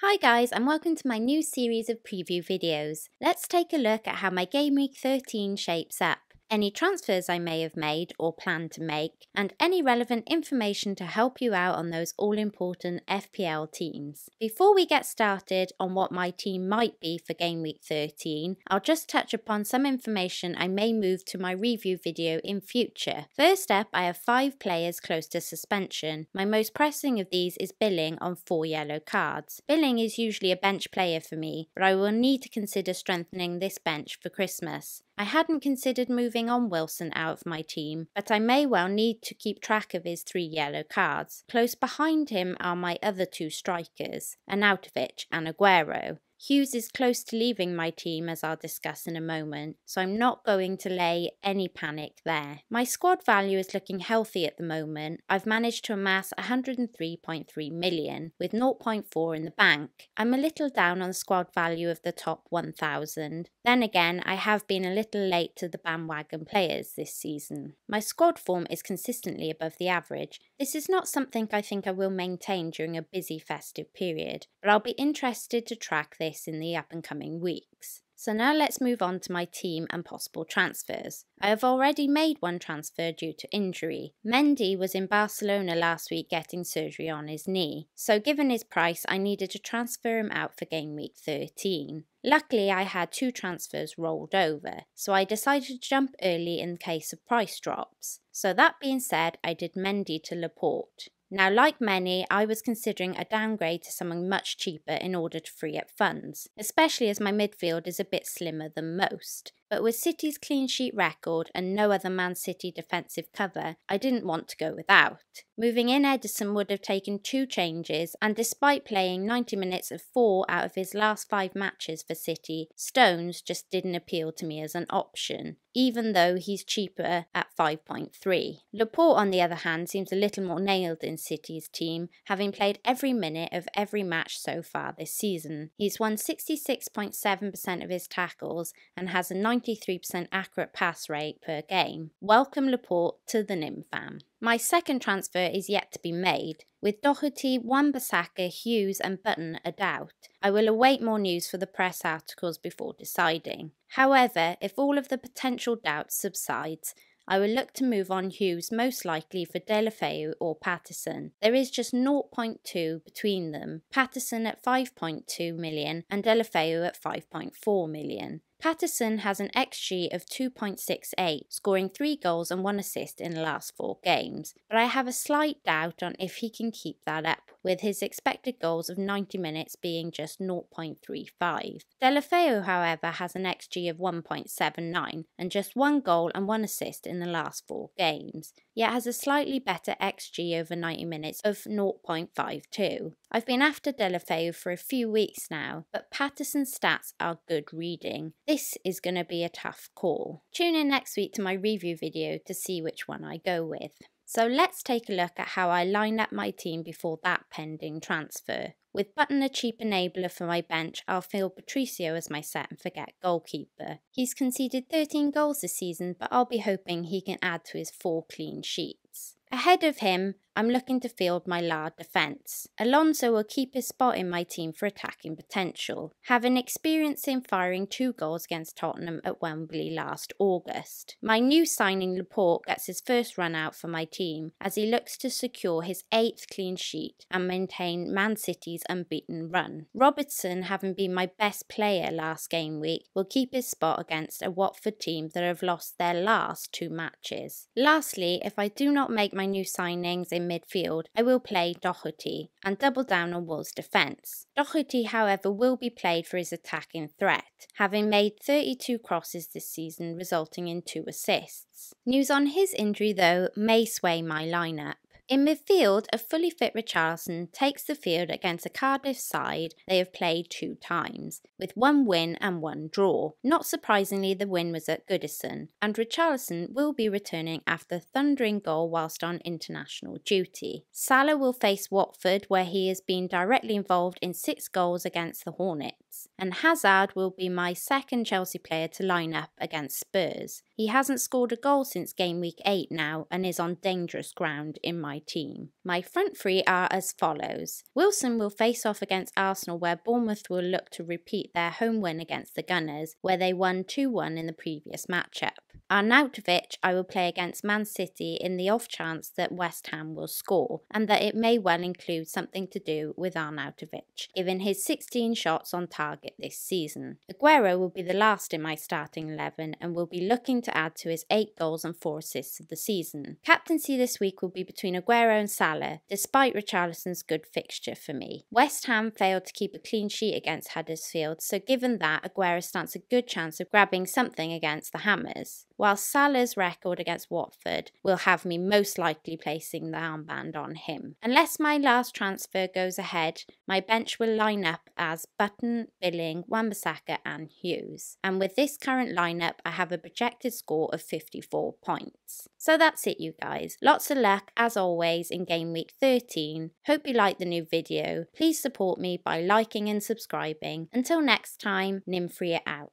Hi guys, and welcome to my new series of preview videos. Let's take a look at how my Game Week 13 shapes up, any transfers I may have made or plan to make, and any relevant information to help you out on those all-important FPL teams. Before we get started on what my team might be for Game Week 13, I'll just touch upon some information I may move to my review video in future. First up, I have 5 players close to suspension. My most pressing of these is Billing on 4 yellow cards. Billing is usually a bench player for me, but I will need to consider strengthening this bench for Christmas. I hadn't considered moving on Wilson out of my team, but I may well need to keep track of his 3 yellow cards. Close behind him are my other 2 strikers, Arnautovic and Aguero. Hughes is close to leaving my team, as I'll discuss in a moment, so I'm not going to lay any panic there. My squad value is looking healthy at the moment. I've managed to amass 103.3 million, with 0.4 in the bank. I'm a little down on the squad value of the top 1,000. Then again, I have been a little late to the bandwagon players this season. My squad form is consistently above the average. This is not something I think I will maintain during a busy festive period, but I'll be interested to track this in the up and coming weeks. So now let's move on to my team and possible transfers. I have already made one transfer due to injury. Mendy was in Barcelona last week getting surgery on his knee, so given his price I needed to transfer him out for Game Week 13. Luckily I had 2 transfers rolled over, so I decided to jump early in case of price drops. So that being said, I did Mendy to Laporte. Now, like many, I was considering a downgrade to someone much cheaper in order to free up funds, especially as my midfield is a bit slimmer than most. But with City's clean sheet record and no other Man City defensive cover, I didn't want to go without. Moving in Ederson would have taken 2 changes, and despite playing 90 minutes of 4 out of his last 5 matches for City, Stones just didn't appeal to me as an option, even though he's cheaper at 5.3. Laporte, on the other hand, seems a little more nailed in City's team, having played every minute of every match so far this season. He's won 66.7% of his tackles and has a 93% accurate pass rate per game. Welcome Laporte to the Nim fam. My second transfer is yet to be made. With Doherty, Wan-Bissaka, Hughes and Button a doubt, I will await more news for the press articles before deciding. However, if all of the potential doubts subsides, I will look to move on Hughes most likely for Deulofeu or Patterson. There is just 0.2 between them, Patterson at 5.2 million and Deulofeu at 5.4 million. Patterson has an XG of 2.68, scoring 3 goals and 1 assist in the last 4 games, but I have a slight doubt on if he can keep that up, with his expected goals of 90 minutes being just 0.35. Deulofeu, however, has an XG of 1.79 and just 1 goal and 1 assist in the last 4 games, yet has a slightly better XG over 90 minutes of 0.52. I've been after Deulofeu for a few weeks now, but Patterson's stats are good reading. This is going to be a tough call. Tune in next week to my review video to see which one I go with. So let's take a look at how I line up my team before that pending transfer. With Button a cheap enabler for my bench, I'll field Patricio as my set and forget goalkeeper. He's conceded 13 goals this season, but I'll be hoping he can add to his 4 clean sheets. Ahead of him, I'm looking to field my Lard defence. Alonso will keep his spot in my team for attacking potential, having experience in firing 2 goals against Tottenham at Wembley last August. My new signing Laporte gets his first run out for my team, as he looks to secure his 8th clean sheet and maintain Man City's unbeaten run. Robertson, having been my best player last game week, will keep his spot against a Watford team that have lost their last 2 matches. Lastly, if I do not make my new signings in midfield, I will play Doherty and double down on Wolves' defence. Doherty, however, will be played for his attacking threat, having made 32 crosses this season, resulting in 2 assists. News on his injury, though, may sway my lineup. In midfield, a fully fit Richarlison takes the field against a Cardiff side they have played 2 times, with 1 win and 1 draw. Not surprisingly, the win was at Goodison, and Richarlison will be returning after a thundering goal whilst on international duty. Salah will face Watford, where he has been directly involved in 6 goals against the Hornets, and Hazard will be my second Chelsea player to line up against Spurs. He hasn't scored a goal since Game Week 8 now and is on dangerous ground in my my team. My front three are as follows. Wilson will face off against Arsenal, where Bournemouth will look to repeat their home win against the Gunners, where they won 2-1 in the previous matchup. Arnautovic I will play against Man City in the off chance that West Ham will score, and that it may well include something to do with Arnautovic, given his 16 shots on target this season. Aguero will be the last in my starting 11 and will be looking to add to his 8 goals and 4 assists of the season. Captaincy this week will be between Aguero and Salah, despite Richarlison's good fixture for me. West Ham failed to keep a clean sheet against Huddersfield, so given that, Aguero stands a good chance of grabbing something against the Hammers, while Salah's record against Watford will have me most likely placing the armband on him. Unless my last transfer goes ahead, my bench will line up as Button, Billing, Wan-Bissaka and Hughes. And with this current lineup, I have a projected score of 54 points. So that's it, you guys. Lots of luck as always in Game Week 13. Hope you liked the new video. Please support me by liking and subscribing. Until next time, Nymphria out.